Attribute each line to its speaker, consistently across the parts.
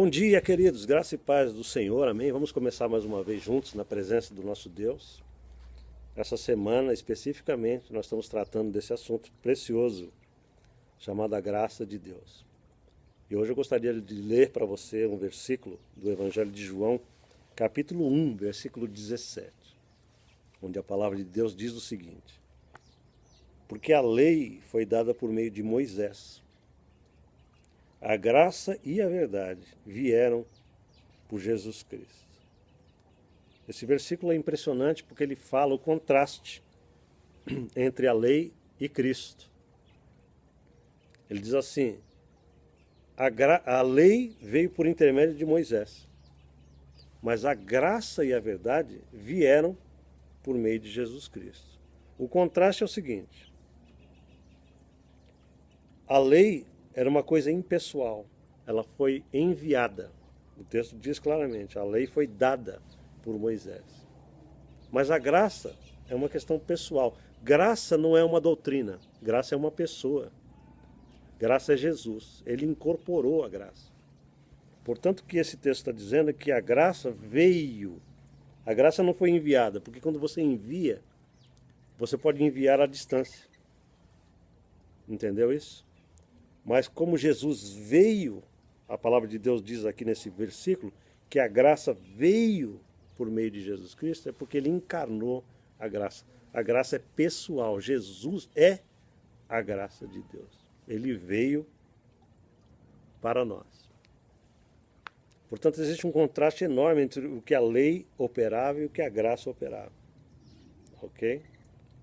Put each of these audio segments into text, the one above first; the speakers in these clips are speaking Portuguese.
Speaker 1: Bom dia, queridos, graça e paz do Senhor, amém? Vamos começar mais uma vez juntos na presença do nosso Deus. Essa semana, especificamente, nós estamos tratando desse assunto precioso, chamado a graça de Deus. E hoje eu gostaria de ler para você um versículo do Evangelho de João, capítulo 1, versículo 17, onde a palavra de Deus diz o seguinte: porque a lei foi dada por meio de Moisés, a graça e a verdade vieram por Jesus Cristo. Esse versículo é impressionante porque ele fala o contraste entre a lei e Cristo. Ele diz assim: a lei veio por intermédio de Moisés, mas a graça e a verdade vieram por meio de Jesus Cristo. O contraste é o seguinte: a lei era uma coisa impessoal, ela foi enviada. O texto diz claramente, a lei foi dada por Moisés. Mas a graça é uma questão pessoal. Graça não é uma doutrina, graça é uma pessoa. Graça é Jesus, ele incorporou a graça. Portanto, o que esse texto está dizendo é que a graça veio. A graça não foi enviada, porque quando você envia, você pode enviar à distância. Entendeu isso? Mas como Jesus veio, a palavra de Deus diz aqui nesse versículo, que a graça veio por meio de Jesus Cristo, é porque ele encarnou a graça. A graça é pessoal, Jesus é a graça de Deus. Ele veio para nós. Portanto, existe um contraste enorme entre o que a lei operava e o que a graça operava. Ok?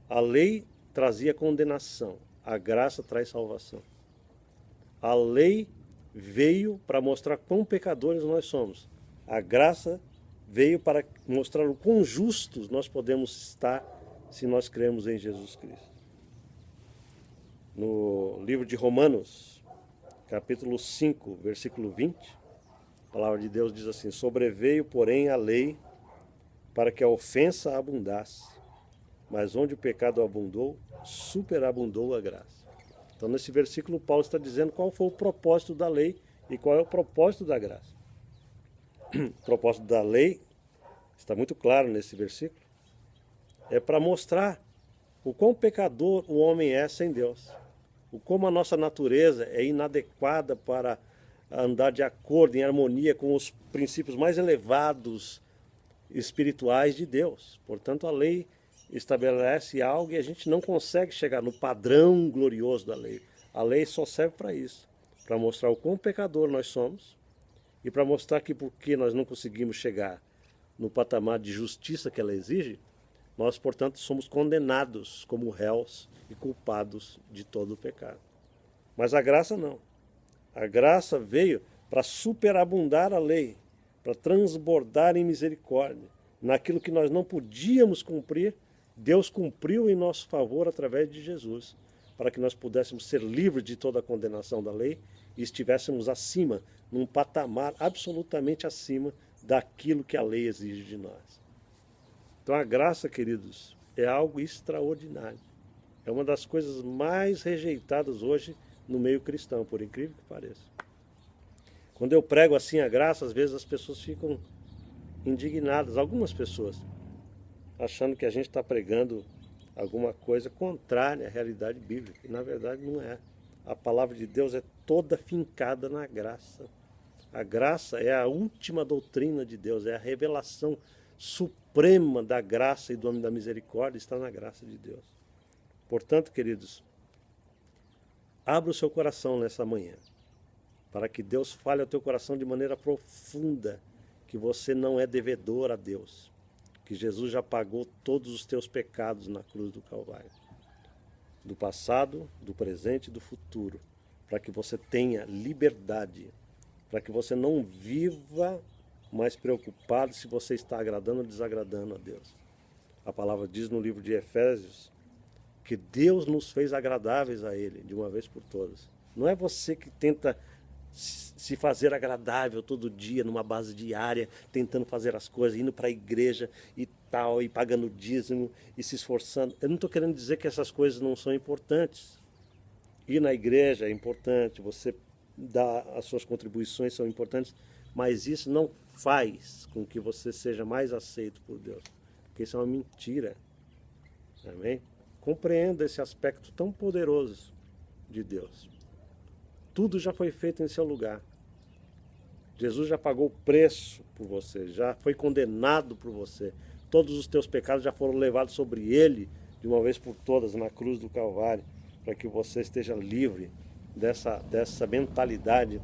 Speaker 1: A lei trazia condenação, a graça traz salvação. A lei veio para mostrar quão pecadores nós somos. A graça veio para mostrar o quão justos nós podemos estar se nós cremos em Jesus Cristo. No livro de Romanos, capítulo 5, versículo 20, a palavra de Deus diz assim: sobreveio, porém, a lei para que a ofensa abundasse, mas onde o pecado abundou, superabundou a graça. Então, nesse versículo, Paulo está dizendo qual foi o propósito da lei e qual é o propósito da graça. O propósito da lei, está muito claro nesse versículo, é para mostrar o quão pecador o homem é sem Deus. O como a nossa natureza é inadequada para andar de acordo, em harmonia com os princípios mais elevados espirituais de Deus. Portanto, a lei estabelece algo e a gente não consegue chegar no padrão glorioso da lei. A lei só serve para isso, para mostrar o quão pecador nós somos e para mostrar que porque nós não conseguimos chegar no patamar de justiça que ela exige, nós, portanto, somos condenados como réus e culpados de todo o pecado. Mas a graça não. A graça veio para superabundar a lei, para transbordar em misericórdia. Naquilo que nós não podíamos cumprir, Deus cumpriu em nosso favor através de Jesus, para que nós pudéssemos ser livres de toda a condenação da lei e estivéssemos acima, num patamar absolutamente acima daquilo que a lei exige de nós. Então a graça, queridos, é algo extraordinário. É uma das coisas mais rejeitadas hoje no meio cristão, por incrível que pareça. Quando eu prego assim a graça, às vezes as pessoas ficam indignadas, algumas pessoas, achando que a gente está pregando alguma coisa contrária à realidade bíblica, e na verdade não é. A palavra de Deus é toda fincada na graça. A graça é a última doutrina de Deus, é a revelação suprema da graça e do homem da misericórdia, está na graça de Deus. Portanto, queridos, abra o seu coração nessa manhã, para que Deus fale ao teu coração de maneira profunda, que você não é devedor a Deus, que Jesus já pagou todos os teus pecados na cruz do Calvário, do passado, do presente e do futuro, para que você tenha liberdade, para que você não viva mais preocupado se você está agradando ou desagradando a Deus. A palavra diz no livro de Efésios que Deus nos fez agradáveis a Ele, de uma vez por todas. Não é você que tenta se fazer agradável todo dia, numa base diária, tentando fazer as coisas, indo para a igreja e tal, e pagando dízimo, e se esforçando. Eu não estou querendo dizer que essas coisas não são importantes. Ir na igreja é importante, você dar as suas contribuições são importantes, mas isso não faz com que você seja mais aceito por Deus, porque isso é uma mentira. Amém? Compreenda esse aspecto tão poderoso de Deus. Tudo já foi feito em seu lugar. Jesus já pagou o preço por você, já foi condenado por você. Todos os teus pecados já foram levados sobre ele de uma vez por todas na cruz do Calvário, para que você esteja livre dessa mentalidade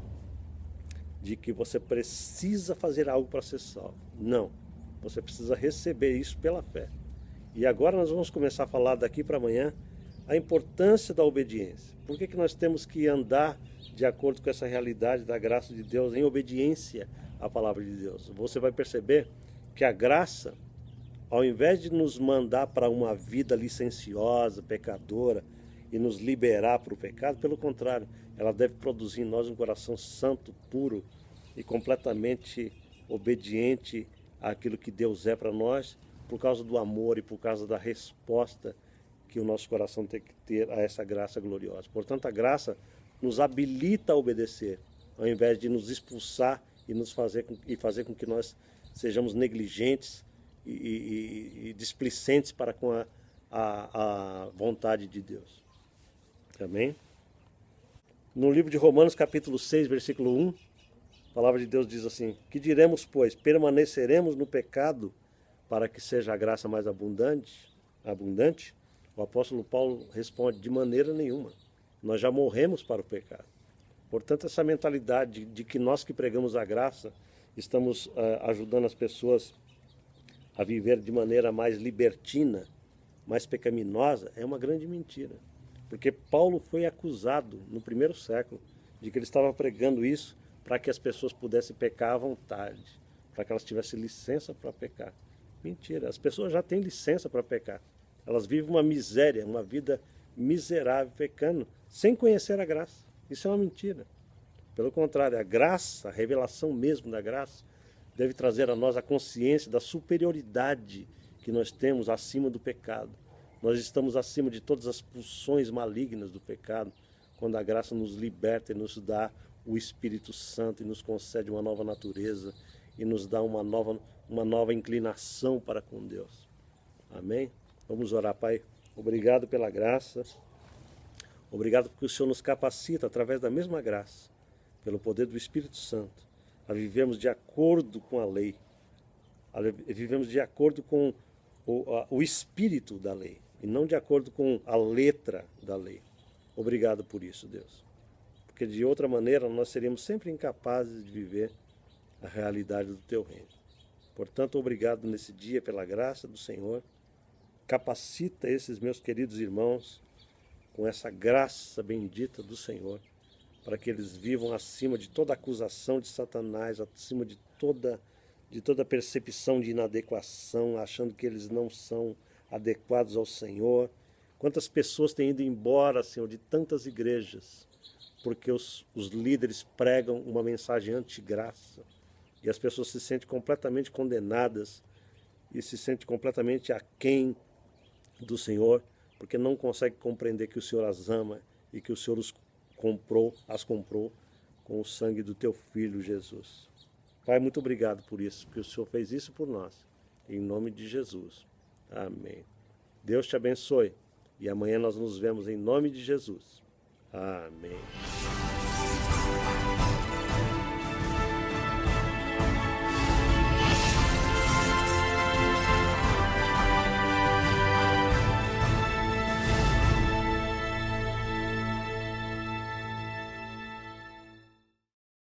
Speaker 1: de que você precisa fazer algo para ser salvo. Não, você precisa receber isso pela fé. E agora nós vamos começar a falar daqui para amanhã a importância da obediência. Por que nós temos que andar de acordo com essa realidade da graça de Deus, em obediência à palavra de Deus? Você vai perceber que a graça, ao invés de nos mandar para uma vida licenciosa, pecadora, e nos liberar para o pecado, pelo contrário, ela deve produzir em nós um coração santo, puro e completamente obediente àquilo que Deus é para nós, por causa do amor e por causa da resposta que o nosso coração tem que ter a essa graça gloriosa. Portanto, a graça nos habilita a obedecer, ao invés de nos expulsar e fazer com que nós sejamos negligentes e displicentes para com a vontade de Deus. Amém? No livro de Romanos, capítulo 6, versículo 1, a palavra de Deus diz assim: que diremos, pois? Permaneceremos no pecado para que seja a graça mais abundante? O apóstolo Paulo responde: de maneira nenhuma. Nós já morremos para o pecado. Portanto, essa mentalidade de que nós que pregamos a graça estamos ajudando as pessoas a viver de maneira mais libertina, mais pecaminosa, é uma grande mentira. Porque Paulo foi acusado no primeiro século de que ele estava pregando isso para que as pessoas pudessem pecar à vontade, para que elas tivessem licença para pecar. Mentira, as pessoas já têm licença para pecar. Elas vivem uma miséria, uma vida miserável, pecando, sem conhecer a graça. Isso é uma mentira. Pelo contrário, a graça, a revelação mesmo da graça, deve trazer a nós a consciência da superioridade que nós temos acima do pecado. Nós estamos acima de todas as pulsões malignas do pecado, quando a graça nos liberta e nos dá o Espírito Santo e nos concede uma nova natureza e nos dá uma nova inclinação para com Deus. Amém? Vamos orar, Pai. Obrigado pela graça. Obrigado porque o Senhor nos capacita, através da mesma graça, pelo poder do Espírito Santo, a vivermos de acordo com a lei, a vivemos de acordo com o espírito da lei, e não de acordo com a letra da lei. Obrigado por isso, Deus. Porque de outra maneira nós seríamos sempre incapazes de viver a realidade do Teu reino. Portanto, obrigado nesse dia pela graça do Senhor. Capacita esses meus queridos irmãos com essa graça bendita do Senhor, para que eles vivam acima de toda acusação de Satanás, acima de toda percepção de inadequação, achando que eles não são adequados ao Senhor. Quantas pessoas têm ido embora, Senhor, de tantas igrejas, porque os líderes pregam uma mensagem anti-graça, e as pessoas se sentem completamente condenadas e se sentem completamente aquém do Senhor, porque não conseguem compreender que o Senhor as ama e que o Senhor as comprou com o sangue do Teu Filho Jesus. Pai, muito obrigado por isso, porque o Senhor fez isso por nós. Em nome de Jesus. Amém. Deus te abençoe. E amanhã nós nos vemos em nome de Jesus. Amém.